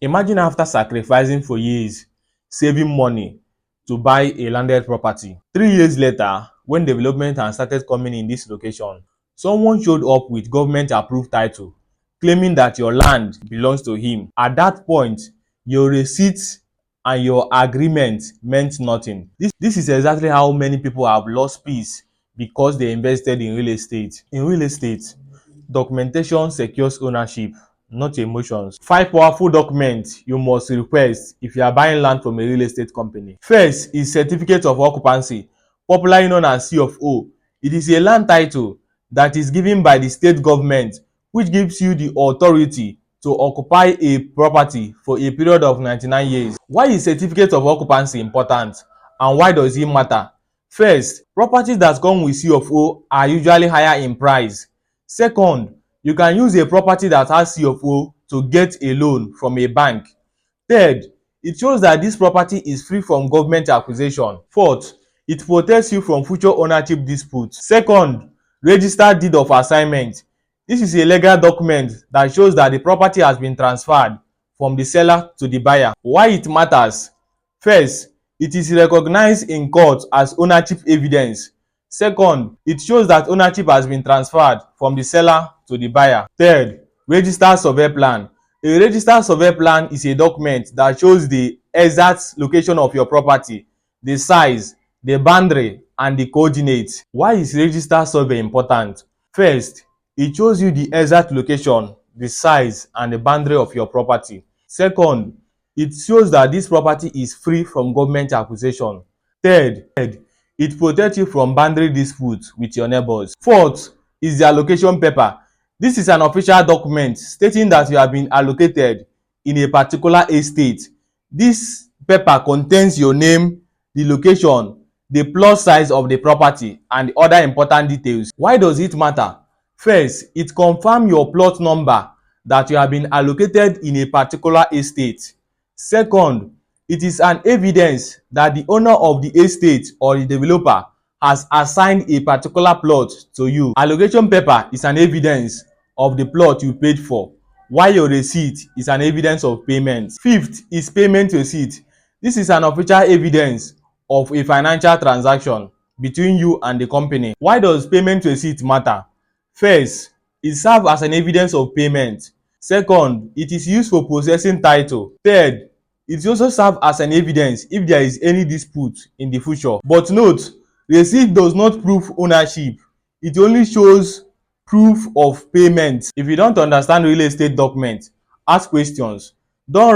Imagine after sacrificing for years, saving money to buy a landed property. 3 years later, when development has started coming in this location, someone showed up with government-approved title, claiming that your land belongs to him. At that point, your receipts and your agreement meant nothing. This is exactly how many people have lost peace because they invested in real estate. In real estate, documentation secures ownership, not emotions. 5 powerful documents you must request if you are buying land from a real estate company. First is certificate of occupancy, popularly known as C of O. It is a land title that is given by the state government, which gives you the authority to occupy a property for a period of 99 years. Why is certificate of occupancy important and why does it matter? First, properties that come with C of O are usually higher in price. Second, you can use a property that has C of O to get a loan from a bank. Third, it shows that this property is free from government acquisition. Fourth, it protects you from future ownership disputes. Second, registered deed of assignment. This is a legal document that shows that the property has been transferred from the seller to the buyer. Why it matters? First, it is recognized in court as ownership evidence. Second, it shows that ownership has been transferred from the seller to the buyer. Third, registered survey plan. A registered survey plan is a document that shows the exact location of your property, the size, the boundary, and the coordinates. Why is registered survey important? First, it shows you the exact location, the size, and the boundary of your property. Second, it shows that this property is free from government acquisition. Third, it protects you from boundary disputes with your neighbors. Fourth is the allocation paper. This is an official document stating that you have been allocated in a particular estate. This paper contains your name, the location, the plot size of the property, and other important details. Why does it matter? First, it confirms your plot number that you have been allocated in a particular estate. Second, it is an evidence that the owner of the estate or the developer has assigned a particular plot to you. Allocation paper is an evidence of the plot you paid for, while your receipt is an evidence of payment. Fifth is payment receipt. This is an official evidence of a financial transaction between you and the company. Why does payment receipt matter? First, it serves as an evidence of payment. Second, it is used for processing title. Third, it also serves as an evidence if there is any dispute in the future. But note, receipt does not prove ownership. It only shows proof of payment. If you don't understand real estate documents, ask questions. Don't